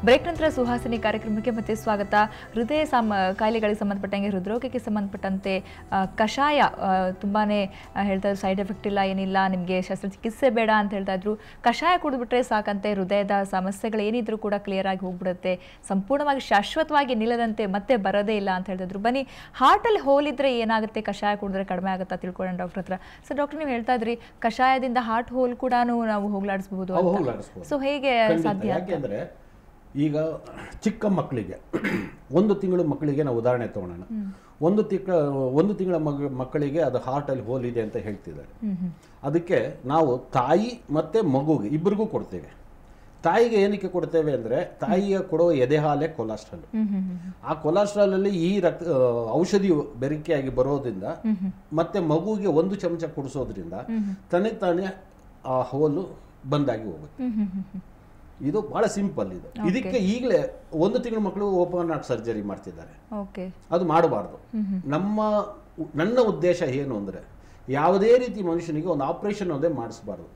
Break ನಂತರ ಸುಹಾಸಿನಿ ಕಾರ್ಯಕ್ರಮಕ್ಕೆ ಮತ್ತೆ ಸ್ವಾಗತ. ಹೃದಯ ಕಾಯಿಲೆಗಳಿಗೆ ಸಂಬಂಧಪಟ್ಟಂಗೆ, ಹೃದ್ರೋಗಕ್ಕೆ ಸಂಬಂಧಪಟ್ಟಂತೆ ಕಷಾಯ ತುಂಬಾನೇ ಹೇಳ್ತಾ ಇದ್ರು, ಸೈಡ್ ಎಫೆಕ್ಟ್ ಇಲ್ಲ, ಏನಿಲ್ಲ, ನಿಮಗೆ ಶಸ್ತ್ರಚಿಕಿತ್ಸೆ ಬೇಡ ಅಂತ ಹೇಳ್ತಾ ಇದ್ರು. ಕಷಾಯ ಕುಡಿದ್ಬಿಟ್ರೆ ಸಾಕಂತೆ ಹೃದಯದ ಸಮಸ್ಯೆಗಳು ಏನಿದ್ರು ಕೂಡ ಕ್ಲಿಯರ್ ಆಗಿ ಹೋಗ್ಬಿಡುತ್ತೆ, ಸಂಪೂರ್ಣವಾಗಿ ಶಾಶ್ವತವಾಗಿ ನಿಲ್ಲದಂತೆ ಮತ್ತೆ ಬರೋದೇ ಇಲ್ಲ ಅಂತ ಹೇಳ್ತಿದ್ರು. ಬನ್ನಿ, ಹಾರ್ಟಲ್ಲಿ ಹೋಲಿದ್ರೆ ಏನಾಗುತ್ತೆ, ಕಷಾಯ ಕುಡಿದ್ರೆ ಕಡಿಮೆ ಆಗುತ್ತಾ ತಿಳ್ಕೊಳ್ಳೋಣ ಡಾಕ್ಟರ್ ಹತ್ರ. ಸೊ ಡಾಕ್ಟರ್, ನೀವು ಹೇಳ್ತಾ ಇದ್ರಿ ಕಷಾಯದಿಂದ ಹಾರ್ಟ್ ಹೋಲ್ ಕೂಡ ನಾವು ಹೋಗ್ಲಾಡಿಸಬಹುದು. ಸೊ ಹೇಗೆ ಸಾಧ್ಯ? ಯಾಕೆಂದ್ರೆ ಈಗ ಚಿಕ್ಕ ಮಕ್ಕಳಿಗೆ 1 ತಿಂಗಳು ಮಕ್ಕಳಿಗೆ ನಾವು ಉದಾಹರಣೆ ತಗೊಳ್ಳೋಣ. 1 ತಿಂಗಳ ಮಕ್ಕಳಿಗೆ ಅದು ಹಾರ್ಟಲ್ಲಿ ಹೋಲ್ ಇದೆ ಅಂತ ಹೇಳ್ತಿದ್ದಾರೆ. ಅದಕ್ಕೆ ನಾವು ತಾಯಿ ಮತ್ತೆ ಮಗುಗೆ ಇಬ್ಬರಿಗೂ ಕೊಡ್ತೇವೆ. ತಾಯಿಗೆ ಏನಕ್ಕೆ ಕೊಡ್ತೇವೆ ಅಂದ್ರೆ, ತಾಯಿಯ ಕೊಡೋ ಎದೆ ಹಾಲೆ ಕೊಲೆಸ್ಟ್ರಾಲ್. ಆ ಕೊಲೆಸ್ಟ್ರಾಲ್ ಅಲ್ಲಿ ಈ ಔಷಧಿ ಬೆರಿಕೆಯಾಗಿ ಬರೋದ್ರಿಂದ ಮತ್ತೆ ಮಗುಗೆ 1 ಚಮಚ ಕುಡಿಸೋದ್ರಿಂದ ತಾನೇ ಆ ಹೋಲು ಬಂದಾಗಿ ಹೋಗುತ್ತೆ. ಇದು ಬಹಳ ಸಿಂಪಲ್. ಇದಕ್ಕೆ ಈಗಲೇ 1 ತಿಂಗಳ ಮಕ್ಕಳು ಓಪನ್ ಹಾರ್ಟ್ ಸರ್ಜರಿ ಮಾಡ್ತಿದ್ದಾರೆ. ಅದು ಮಾಡಬಾರ್ದು. ನನ್ನ ಉದ್ದೇಶ ಏನು ಅಂದ್ರೆ, ಯಾವುದೇ ರೀತಿ ಮನುಷ್ಯನಿಗೆ ಒಂದು ಆಪರೇಷನ್ ಅದೇ ಮಾಡಿಸಬಾರ್ದು.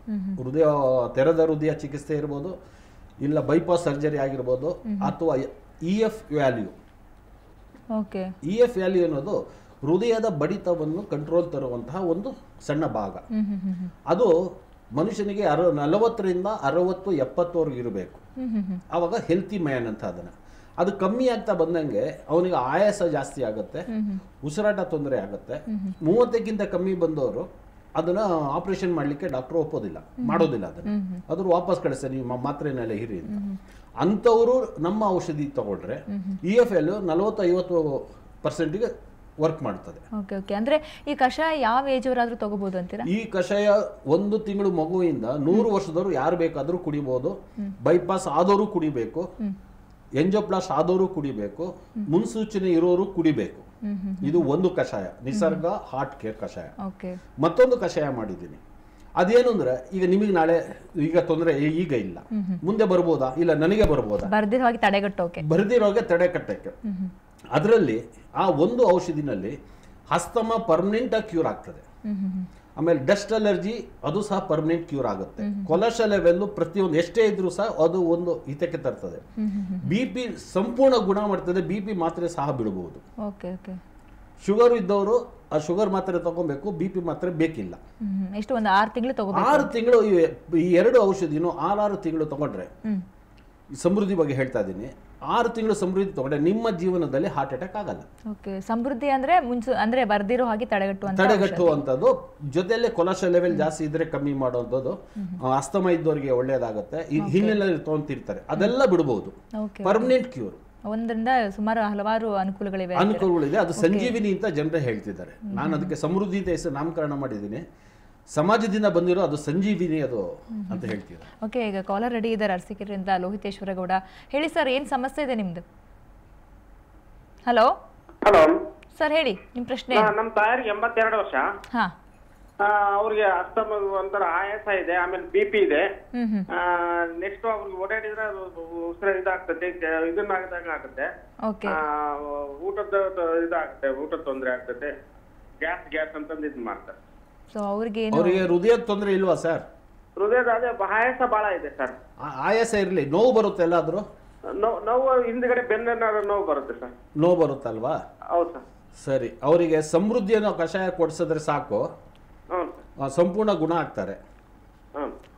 ತೆರೆದ ಹೃದಯ ಚಿಕಿತ್ಸೆ ಇರ್ಬೋದು, ಇಲ್ಲ ಬೈಪಾಸ್ ಸರ್ಜರಿ ಆಗಿರ್ಬೋದು, ಅಥವಾ EF ವ್ಯಾಲ್ಯೂ. EF ವ್ಯಾಲ್ಯೂ ಅನ್ನೋದು ಹೃದಯದ ಬಡಿತವನ್ನು ಕಂಟ್ರೋಲ್ ತರುವಂತಹ ಒಂದು ಸಣ್ಣ ಭಾಗ. ಅದು ಮನುಷ್ಯನಿಗೆ 40ರಿಂದ 60, 70ವರೆಗೂ ಇರಬೇಕು. ಆವಾಗ ಹೆಲ್ತಿ ಮ್ಯಾನ್ ಅಂತ ಅದು ಕಮ್ಮಿ ಆಗ್ತಾ ಬಂದಂಗೆ ಅವನಿಗೆ ಆಯಾಸ ಜಾಸ್ತಿ ಆಗುತ್ತೆ, ಉಸಿರಾಟ ತೊಂದರೆ ಆಗುತ್ತೆ. 30ಕ್ಕಿಂತ ಕಮ್ಮಿ ಬಂದವರು ಅದನ್ನ ಆಪರೇಷನ್ ಮಾಡ್ಲಿಕ್ಕೆ ಡಾಕ್ಟರ್ ಒಪ್ಪೋದಿಲ್ಲ, ಮಾಡೋದಿಲ್ಲ. ಅದ್ರ ವಾಪಸ್ ಕಳಿಸ್ತಾರೆ, ನೀವು ಮಾತ್ರೆನೆಲ್ಲ ಹಿರಿ ಅಂತ. ಅಂಥವರು ನಮ್ಮ ಔಷಧಿ ತಗೊಂಡ್ರೆ EF ವ್ಯಾಲ್ಯೂ 40-50% ವರ್ಕ್ ಮಾಡ್ತದೆ. ಅಂದ್ರೆ ಈ ಕಷಾಯ ಯಾವ ಏಜ್ ಅವರಾದ್ರೂ ತಗೋಬಹುದು ಅಂತೀರಾ? ಈ ಕಷಾಯ 1 ತಿಂಗಳು ಮಗುವಿಂದ 100 ವರ್ಷದವರು ಯಾರು ಬೇಕಾದ್ರೂ ಕುಡಿಬಹುದು. ಬೈಪಾಸ್ ಆದವರು ಕುಡಿಬೇಕು, ಎಂಜೋಪ್ಲಾಸ್ಟ್ ಆದವರು ಕುಡಿಬೇಕು, ಮುನ್ಸೂಚನೆ ಇರೋರು ಕುಡಿಬೇಕು. ಇದು ಒಂದು ಕಷಾಯ, ನಿಸರ್ಗ ಹಾರ್ಟ್ ಕೇರ್ ಕಷಾಯ. ಮತ್ತೊಂದು ಕಷಾಯ ಮಾಡಿದ್ದೀನಿ. ಅದೇನು ಅಂದ್ರೆ, ಈಗ ನಿಮಗೆ ನಾಳೆ ಈಗ ತೊಂದರೆ ಈಗ ಇಲ್ಲ, ಮುಂದೆ ಬರ್ಬೋದಾ? ಇಲ್ಲ, ನನಗೆ ಬರ್ಬೋದಾ? ಬರ್ದಿರೋಗೆ ತಡೆಗಟ್ಟಕ್ಕೆ. ಅದರಲ್ಲಿ ಆ ಒಂದು ಔಷಧಿನಲ್ಲಿ ಅಸ್ತಮಾ ಪರ್ಮನೆಂಟ್ ಆಗಿ ಕ್ಯೂರ್ ಆಗ್ತದೆ. ಆಮೇಲೆ ಡಸ್ಟ್ ಅಲರ್ಜಿ ಅದು ಸಹ ಪರ್ಮನೆಂಟ್ ಕ್ಯೂರ್ ಆಗುತ್ತೆ. ಕೊಲೆಸ್ಟ್ರಾಲ್ ಲೆವೆಲ್ ಪ್ರತಿಯೊಂದು ಎಷ್ಟೇ ಇದ್ರೂ ಸಹ ಅದು ಒಂದು ಹಿತಕ್ಕೆ ತರ್ತದೆ. BP ಸಂಪೂರ್ಣ ಗುಣ ಮಾಡ್ತದೆ. BP ಮಾತ್ರೆ ಸಹ ಬಿಡಬಹುದು. ಶುಗರ್ ಇದ್ದವರು ಆ ಶುಗರ್ ಮಾತ್ರೆ ತಗೋಬೇಕು, BP ಮಾತ್ರೆ ಬೇಕಿಲ್ಲ. ಎಷ್ಟು ಒಂದು 6 ತಿಂಗಳು ತಗೋಬೇಕು. 6 ತಿಂಗಳು ಈ 2 ಔಷಧಿನೂ 6 ತಿಂಗಳು ತಗೊಂಡ್ರೆ, ಸಮೃದ್ಧಿ ಬಗ್ಗೆ ಹೇಳ್ತಾ ಇದ್ದೀನಿ, 6 ತಿಂಗಳು ಸಮೃದ್ಧಿ ತಗೊಂಡ್ರೆ ನಿಮ್ಮ ಜೀವನದಲ್ಲಿ ಹಾರ್ಟ್ ಅಟ್ಯಾಕ್ ಆಗಲ್ಲ. ಸಮೃದ್ಧಿ ಅಂದ್ರೆ ಬರ್ದಿರೋ ಹಾಗೆ ತಡೆಗಟ್ಟುವಂಥದ್ದು. ಜೊತೆಯಲ್ಲೇ ಕೊಲೆಸ್ಟ್ರಾಲ್ ಲೆವೆಲ್ ಜಾಸ್ತಿ ಇದ್ರೆ ಕಮ್ಮಿ ಮಾಡುವಂಥದ್ದು, ಅಸ್ತಮ ಇದ್ದವರಿಗೆ ಒಳ್ಳೇದಾಗುತ್ತೆ. ಹಿನ್ನೆಲೆ ತಗೊಂತಿರ್ತಾರೆ, ಅದೆಲ್ಲ ಬಿಡಬಹುದು. Permanent cure. ಒಂದರಿಂದ ಸುಮಾರು ಹಲವಾರು ಅನುಕೂಲಗಳಿವೆ. ಅದು ಸಂಜೀವಿನಿ ಅಂತ ಜನರೇ ಹೇಳ್ತಿದ್ದಾರೆ. ನಾನು ಅದಕ್ಕೆ ಸಮೃದ್ಧಿ ಅಂತ ಹೆಸರು ನಾಮಕರಣ ಮಾಡಿದ್ದೀನಿ. ಸಮಾಜದಿಂದ ಬಂದಿರೋ ಅದು ಸಂಜೀವಿನಿ ಅದು ಅಂತ ಹೇಳ್ತೀರಾ. ಓಕೆ, ಈಗ ಕಾಲರ್ ರೆಡಿ ಇದ್ದಾರೆ ಅರಸೀಕೆರೆಯಿಂದ ಲೋಹಿತೇಶ್ವರ ಗೌಡ. ಹೇಳಿ ಸರ್, ಏನ್ ಸಮಸ್ಯೆ ಇದೆ ನಿಮ್ದು? ಹಲೋ ಸರ್, ಹೇಳಿ ನಿಮ್ ಪ್ರಶ್ನೆ. ನಮ್ಮ ತಾಯಿಗೆ 82 ವರ್ಷ. ಅವ್ರಿಗೆ ಅಸ್ತಮ ಒಂಥರ ಆಯಾಸ ಇದೆ, ಆಮೇಲೆ BP ಇದೆ. ನೆಕ್ಸ್ಟ್ ಅವ್ರಿಗೆ ಓಡಾಡಿದ್ರೆ ಉಸಿರ ಇದಾಗ್ತದೆ, ಇದನ್ನ ಆಗುತ್ತೆ, ಊಟದ ಇದಾಗುತ್ತೆ, ಊಟದ ತೊಂದರೆ ಆಗ್ತದೆ, ಗ್ಯಾಸ್ ಅಂತಂದು ಇದು ಮಾಡ್ತಾರೆ. ಅವರಿಗೆ ಹೃದಯದ ತೊಂದರೆ ಇಲ್ವಾ ಸರ್? ಹೃದಯದ ಅದೇ ಆಯಾಸ ಬಹಳ ಇದೆ ಸರ್. ಆಯಾಸ ಇರ್ಲಿ, ನೋವು ಬರುತ್ತೆ ಎಲ್ಲಾದ್ರೂ? ನೋವು ಹಿಂದ್ಗಡೆ ಬೆನ್ನ ನೋವು ಬರುತ್ತೆ ಸರ್. ನೋವು ಬರುತ್ತಲ್ವಾ? ಹೌದು ಸರ್. ಸರಿ, ಅವರಿಗೆ ಸಮೃದ್ಧಿ ಅನ್ನೋ ಕಷಾಯ ಕೊಡ್ಸಿದ್ರೆ ಸಾಕು, ಸಂಪೂರ್ಣ ಗುಣ ಆಗ್ತಾರೆ.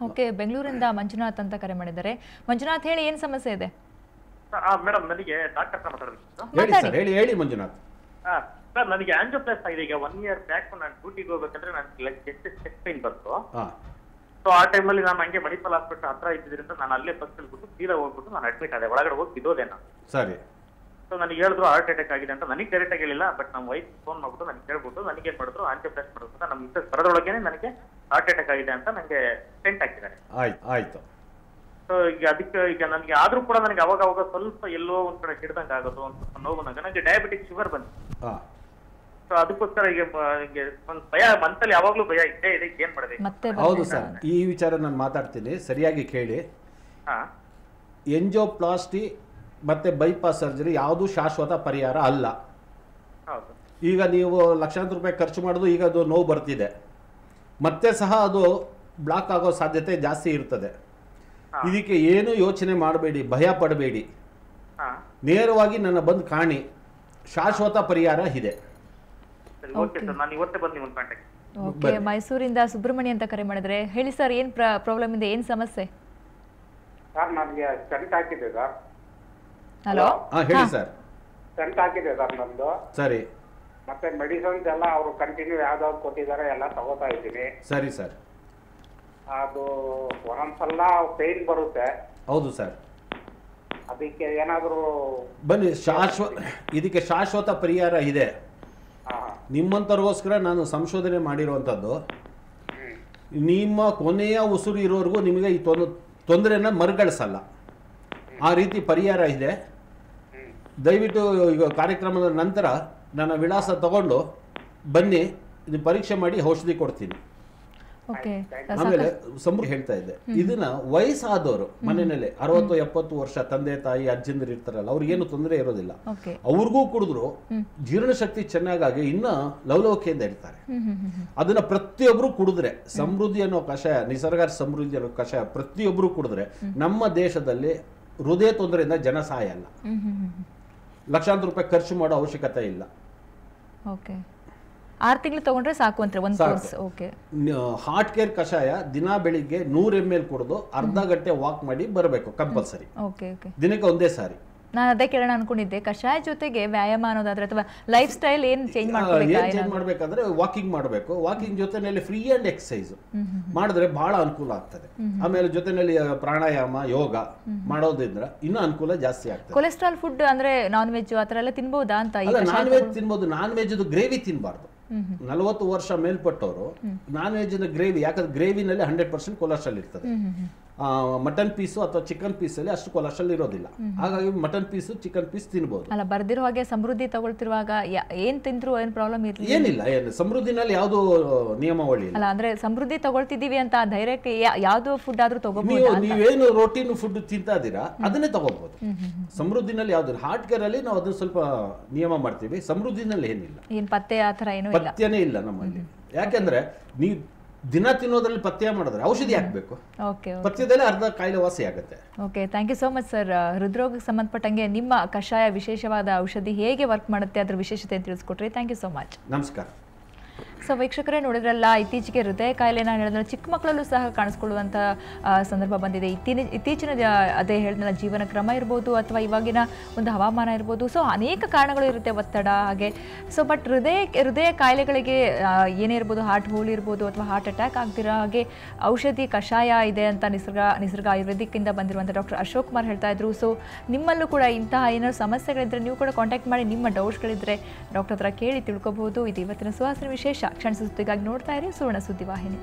ಓಕೆ, ಬೆಂಗಳೂರಿಂದ ಮಂಜುನಾಥ್ ಅಂತ ಕರೆ ಮಾಡಿದ್ದಾರೆ. ಮಂಜುನಾಥ್, ಹೇಳಿ, ಏನ್ ಸಮಸ್ಯೆ ಇದೆ? ಮೇಡಮ್, ನನಗೆ ಡಾಕ್ಟರ್ ಹೇಳಿ ಮಂಜುನಾಥ್. ಸರ್, ನನಗೆ ಆಂಜಿಯೋಪ್ಲಾಸ್ಟಿ ಆಗಿದೆ. ಈಗ 1 ಇಯರ್ ಬ್ಯಾಕ್ ನಾನು ಡ್ಯೂಟಿಗೆ ಹೋಗ್ಬೇಕಂದ್ರೆ ನನಗೆ ಚೆಸ್ಟ್ ಪೈನ್ ಬಂತು. ಸೊ ಆ ಟೈಮಲ್ಲಿ ನಾನು ಹಂಗೆ ಮಣಿಪಾಲ್ ಹಾಸ್ಪಿಟಲ್ ಹತ್ರ ಇದ್ದಿದ್ರಿಂದ ನಾನು ಅಲ್ಲೇ ಬಸ್ ಬಿಟ್ಟು ಸೀದಾ ಹೋಗ್ಬಿಟ್ಟು ನಾನು ಅಡ್ಮಿಟ್ ಆದೆ. ಒಳಗಡೆ ಹೋಗಿ ಬಿದ್ದೋದೆ ನಾನು. ಸರಿ. ಸೊ ನನಗೆ ಹೇಳಿದ್ರು ಹಾರ್ಟ್ ಅಟ್ಯಾಕ್ ಆಗಿದೆ ಅಂತ. ನನಗೆ ಡೈರೆಕ್ಟ್ ಆಗಿ ಹೇಳಿಲ್ಲ, ಬಟ್ ನಮ್ಮ ವೈಫ್ ಫೋನ್ ಮಾಡ್ಬಿಟ್ಟು ನನಗೆ ಹೇಳ್ಬಿಟ್ಟು ನನಗೆ ಏನ್ ಮಾಡಿದ್ರು, ಆಂಜಿಯೋಪ್ಲಾಸ್ಟಿ ಮಾಡೋದು ನಮ್ಮ ಮಿಸ್ಸಸ್ ಬರೋದ್ರೊಳಗೇನೆ ನನಗೆ ಹಾರ್ಟ್ ಅಟ್ಯಾಕ್ ಆಗಿದೆ ಅಂತ ನನಗೆ ಸ್ಟೆಂಟ್ ಹಾಕಿದ್ದಾರೆ. ಆಯ್ತು. ಸೊ ಈಗ ಅದಕ್ಕೆ ಈಗ ನನಗೆ ಆದ್ರೂ ಕೂಡ ನನಗೆ ಅವಾಗ ಸ್ವಲ್ಪ ಎಲ್ಲೋ ಒಂದ್ ಕಡೆ ಹಿಡ್ದಂಗೆ ಆಗೋದು, ಒಂದ್ ಸ್ವಲ್ಪ ನೋವು. ನನಗೆ ಡಯಾಬಿಟಿಕ್ ಶುಗರ್ ಬಂತು. ಸೊ ಅದಕ್ಕೋಸ್ಕರ ಈಗ ಒಂದು ಭಯ ಮನಸ್ಸಲ್ಲಿ ಯಾವಾಗ್ಲೂ ಭಯ ಇದ್ದೇ ಇದೆ. ಏನ್ ಮಾಡಬೇಕು? ಹೌದು ಸರ್, ಈ ವಿಚಾರ ನಾನು ಮಾತಾಡ್ತೀನಿ, ಸರಿಯಾಗಿ ಕೇಳಿ. ಎಂಜಿಯೋಪ್ಲಾಸ್ಟಿ ಮತ್ತೆ ಬೈಪಾಸ್ ಸರ್ಜರಿ ಯಾವುದು ಶಾಶ್ವತ ಪರಿಹಾರ ಅಲ್ಲ. ಈಗ ನೀವು ಲಕ್ಷಾಂತರ ರೂಪಾಯಿ ಖರ್ಚು ಮಾಡೋದು, ಈಗ ಅದು ನೋವು ಬರ್ತಿದೆ, ಮತ್ತೆ ಸಹ ಅದು ಬ್ಲಾಕ್ ಆಗೋ ಸಾಧ್ಯತೆ ಜಾಸ್ತಿ ಇರ್ತದೆ. ಇದಕ್ಕೆ ಏನು ಯೋಚನೆ ಮಾಡಬೇಡಿ, ಭಯ ಪಡಬೇಡಿ, ಹಾ ನೇರವಾಗಿ ನನ್ನ ಬಂದು ಕಾಣಿ, ಶಾಶ್ವತ ಪರಿಹಾರ ಇದೆ. ಸರಿ, ಓಕೆ ಸರ್, ನಾನು ಇವತ್ತೇ ಬಂದು ನಿಮ್ಮನ್ನು ಕಾಂಟ್ಯಾಕ್ಟ್. ಓಕೆ, ಮೈಸೂರಿಂದ ಸುಬ್ರಹ್ಮಣ್ಯ ಅಂತ ಕರೆ ಮಾಡಿದ್ರೆ. ಹೇಳಿ ಸರ್, ಏನು ಪ್ರಾಬ್ಲಮ್ ಇದೆ, ಏನು ಸಮಸ್ಯೆ? ಸರ್ ನನಗೆ ಸ್ಟಂಟ್ ಹಾಕಿದೆ ಸರ್. ಹಲೋ, ಹೇಳಿ ಸರ್. ಸ್ಟಂಟ್ ಹಾಕಿದೆ ಸರ್ ನಮ್ದು. ಸರಿ, ಮತ್ತೆ ಮೆಡಿಸಿನ್ಸ್ ಎಲ್ಲ ಅವರು ಕಂಟಿನ್ಯೂ ಯಾವ್ದಾವ್ದು ಕೊಟ್ಟಿದ್ದಾರೆ ಎಲ್ಲ ತಗೋತಾ ಇದ್ದೀನಿ. ಸರಿ ಸರ್. ಅದು ಒಂದೊಂದ್ಸಲ ಪೇನ್ ಬರುತ್ತೆ. ಹೌದು ಸರ್. ಅದಕ್ಕೆ ಏನಾದರೂ ಬನ್ನಿ, ಇದಕ್ಕೆ ಶಾಶ್ವತ ಪರಿಹಾರ ಇದೆ. ನಿಮ್ಮಂಥವ್ರಿಗೋಸ್ಕರ ನಾನು ಸಂಶೋಧನೆ ಮಾಡಿರುವಂಥದ್ದು. ನಿಮ್ಮ ಕೊನೆಯ ಉಸಿರು ಇರೋವರೆಗೂ ನಿಮಗೆ ಈ ತೊಂದರೆನ ಮರುಗಳಿಸಲ್ಲ, ಆ ರೀತಿ ಪರಿಹಾರ ಇದೆ. ದಯವಿಟ್ಟು ಈಗ ಕಾರ್ಯಕ್ರಮದ ನಂತರ ನನ್ನ ವಿಳಾಸ ತಗೊಂಡು ಬನ್ನಿ, ಇದು ಪರೀಕ್ಷೆ ಮಾಡಿ ಔಷಧಿ ಕೊಡ್ತೀನಿ. ಆಮೇಲೆ ಹೇಳ್ತಾ ಇದ್ದೆ, ಇದನ್ನ ವಯಸ್ಸಾದವರು ಮನೆಯಲ್ಲಿ 60-70 ವರ್ಷ ತಂದೆ ತಾಯಿ ಅಜ್ಜಂದಿರು ಇರ್ತಾರಲ್ಲ, ಅವ್ರಿಗೇನು ತೊಂದರೆ ಇರೋದಿಲ್ಲ. ಅವ್ರಿಗೂ ಕುಡಿದ್ರು ಜೀರ್ಣಶಕ್ತಿ ಚೆನ್ನಾಗಾಗಿ ಇನ್ನ ಲವಲವಿಕೆಯಿಂದ ಇರ್ತಾರೆ. ಅದನ್ನ ಪ್ರತಿಯೊಬ್ರು ಕುಡಿದ್ರೆ, ಸಮೃದ್ಧಿ ಅನ್ನೋ ಕಷಾಯ, ನಿಸರ್ಗ ಸಮೃದ್ಧಿ ಅನ್ನೋ ಕಷಾಯ ಪ್ರತಿಯೊಬ್ರು ಕುಡಿದ್ರೆ ನಮ್ಮ ದೇಶದಲ್ಲಿ ಹೃದಯ ತೊಂದರೆಯಿಂದ ಜನ ಸಾಯಲ್ಲ. ಲಕ್ಷಾಂತರ ರೂಪಾಯಿ ಖರ್ಚು ಮಾಡೋ ಅವಶ್ಯಕತೆ ಇಲ್ಲ. 6 ತಿಂಗಳು ತಗೊಂಡ್ರೆ ಸಾಕು ಅಂತ ಒಂದು ಕೋರ್ಸ್. ಓಕೆ, ಹಾರ್ಟ್ ಕೇರ್ ಕಷಾಯ ದಿನ ಬೆಳಿಗ್ಗೆ 100 ml ಕುಡಿದು ಅರ್ಧ ಗಂಟೆ ವಾಕ್ ಮಾಡಿ ಬರಬೇಕು ಕಂಪಲ್ಸರಿ. ಓಕೆ ಓಕೆ, ದಿನಕ್ಕೆ ಒಂದೇ ಸಾರಿ. ನಾನು ಅದೇ ಕೇಳೋಣ ಅನ್ಕೊಂಡಿದ್ದೆ, ಕಷಾಯ ಜೊತೆಗೆ ವ್ಯಾಯಾಮ ಅನ್ನೋದಾದ್ರೆ ಅಥವಾ ಲೈಫ್ ಸ್ಟೈಲ್ ಏನು ಚೇಂಜ್ ಮಾಡ್ಬೇಕಂದ್ರೆ ವಾಕಿಂಗ್ ಮಾಡಬೇಕು. ವಾಕಿಂಗ್ ಜೊತೆನಲ್ಲಿ ಫ್ರೀ ಅಂಡ್ ಎಕ್ಸಸೈಸ್ ಮಾಡಿದ್ರೆ ಬಹಳ ಅನುಕೂಲ ಆಗ್ತದೆ. ಆಮೇಲೆ ಜೊತೆನಲ್ಲಿ ಪ್ರಾಣಾಯಾಮ, ಯೋಗ ಮಾಡೋದ್ರಿಂದ ಇನ್ನೂ ಅನುಕೂಲ ಜಾಸ್ತಿ ಆಗ್ತದೆ. ಕೊಲೆಸ್ಟ್ರಾಲ್ ಫುಡ್ ಅಂದ್ರೆ ನಾನ್ ವೆಜ್ ಆ ಥರ ಎಲ್ಲ ತಿನ್ಬಹುದಾ ಅಂತ? ನಾನ್ ವೆಜ್ ತಿನ್ಬೋದು, ನಾನ್ ವೆಜ್ ಗ್ರೇವಿ ತಿನ್ಬಾರ್ದು. 40 ವರ್ಷ ಮೇಲ್ಪಟ್ಟವರು ನಾನ್ ವೆಜ್ ಗ್ರೇವಿ, ಯಾಕಂದ್ರೆ ಗ್ರೇವಿನಲ್ಲಿ 100% ಕೊಲೆಸ್ಟ್ರಾಲ್ ಇರ್ತದೆ. ಮಟನ್ ಪೀಸು ಅಥವಾ ಚಿಕನ್ ಪೀಸಲ್ಲಿ ಅಷ್ಟು ಕೊಲೆಸ್ಟ್ರಾಲ್ ಇರೋದಿಲ್ಲ. ಹಾಗಾಗಿ ಮಟನ್ ಪೀಸು, ಚಿಕನ್ ಪೀಸ್ ತಿನ್ಬಹುದು. ಅಲ್ಲ, ಬರ್ದಿರೋ ಹಾಗೆ ಸಮೃದ್ಧಿ ತಗೊಳ್ತಿರುವಾಗ ಏನ್ ತಿಂದ್ರು ಏನ್ ಪ್ರಾಬ್ಲಮ್ ಇರಲಿಲ್ಲ? ಏನಿಲ್ಲ, ಸಮೃದ್ಧಿನಲ್ಲಿ ಯಾವುದು ನಿಯಮಾವಳಿ ಇಲ್ಲ. ಅಲ್ಲ, ಅಂದ್ರೆ ಸಮೃದ್ಧಿ ತಗೊಳ್ತಿದೀವಿ ಅಂತ ಧೈರ್ಯಕ್ಕೆ ಯಾವ್ದು ಫುಡ್ ಆದ್ರೂ ತಗೋಬಹುದು. ನೀವೇನು ರೋಟೀನ್ ಫುಡ್ ತಿಂತಾ ಇದೀರಾ ಅದನ್ನೇ ತಗೋಬಹುದು. ಸಮೃದ್ಧಿನಲ್ಲಿ ಯಾವ್ದು, ಹಾರ್ಟ್ ಕೇರ್ ಅಲ್ಲಿ ನಾವು ಅದನ್ನ ಸ್ವಲ್ಪ ನಿಯಮ ಮಾಡ್ತೀವಿ. ಸಮೃದ್ಧಿನಲ್ಲಿ ಏನಿಲ್ಲ, ಏನ್ ಪತ್ತೆ ಆ ಥರ ಏನೂ ಇಲ್ಲ, ಪಥ್ಯನೇ ಇಲ್ಲ ನಮ್ಮಲ್ಲಿ. ಯಾಕೆಂದ್ರೆ ನೀವು ದಿನ ತಿನ್ನೋದ್ರಲ್ಲಿ ಪಥ್ಯ ಮಾಡಿದ್ರೆ ಔಷಧಿ ಹಾಕ್ಬೇಕು. ಪಥ್ಯದಲ್ಲಿ ಅರ್ಧ ಕಾಯಿಲೆ ವಾಸಿ ಆಗುತ್ತೆ. Okay, thank you so much sir. ಹೃದ್ರೋಗಕ್ಕೆ ಸಂಬಂಧಪಟ್ಟಂಗೆ ನಿಮ್ಮ ಕಷಾಯ ವಿಶೇಷವಾದ ಔಷಧಿ ಹೇಗೆ ವರ್ಕ್ ಮಾಡುತ್ತೆ ಅದರ ವಿಶೇಷತೆ ತಿಳಿಸ್ಕೊಟ್ರಿ. Thank you so much. ನಮಸ್ಕಾರ. ಸೊ ವೀಕ್ಷಕರೇ, ನೋಡಿದ್ರಲ್ಲ, ಇತ್ತೀಚೆಗೆ ಹೃದಯ ಕಾಯಿಲೆನ ಹೇಳಿದ್ರೆ ಚಿಕ್ಕ ಮಕ್ಕಳಲ್ಲೂ ಸಹ ಕಾಣಿಸ್ಕೊಳ್ಳುವಂಥ ಸಂದರ್ಭ ಬಂದಿದೆ. ಇತ್ತೀಚಿನ ಅದೇ ಹೇಳಿದ್ನಲ್ಲ, ಜೀವನ ಕ್ರಮ ಇರ್ಬೋದು ಅಥವಾ ಇವಾಗಿನ ಒಂದು ಹವಾಮಾನ ಇರ್ಬೋದು. ಸೊ ಅನೇಕ ಕಾರಣಗಳು ಇರುತ್ತೆ, ಒತ್ತಡ ಹಾಗೆ. ಸೊ ಬಟ್ ಹೃದಯ ಕಾಯಿಲೆಗಳಿಗೆ ಏನೇ ಇರ್ಬೋದು, ಹಾರ್ಟ್ ಹೋಲ್ ಇರ್ಬೋದು ಅಥವಾ ಹಾರ್ಟ್ ಅಟ್ಯಾಕ್ ಆಗ್ದಿರೋ ಹಾಗೆ ಔಷಧಿ ಕಷಾಯ ಇದೆ ಅಂತ ನಿಸರ್ಗ ಆಯುರ್ವೇದಿಕ್ಕಿಂದ ಬಂದಿರುವಂಥ ಡಾಕ್ಟರ್ ಅಶೋಕ್ ಕುಮಾರ್ ಹೇಳ್ತಾ ಇದ್ರು. ಸೊ ನಿಮ್ಮಲ್ಲೂ ಕೂಡ ಇಂತಹ ಏನಾದ್ರು ಸಮಸ್ಯೆಗಳಿದ್ರೆ ನೀವು ಕೂಡ ಕಾಂಟ್ಯಾಕ್ಟ್ ಮಾಡಿ, ನಿಮ್ಮ ಡೌಟ್ಸ್ಗಳಿದ್ರೆ ಡಾಕ್ಟರ್ ಹತ್ರ ಕೇಳಿ ತಿಳ್ಕೊಬಹುದು. ಇದು ಇವತ್ತಿನ ಸುವಾಸನೆ ವಿಶೇಷ. ಕ್ಷಣ ಸುದ್ದಿಗಾಗಿ ನೋಡ್ತಾ ಇರಿ ಸುವರ್ಣ ಸುದ್ದಿವಾಹಿನಿ.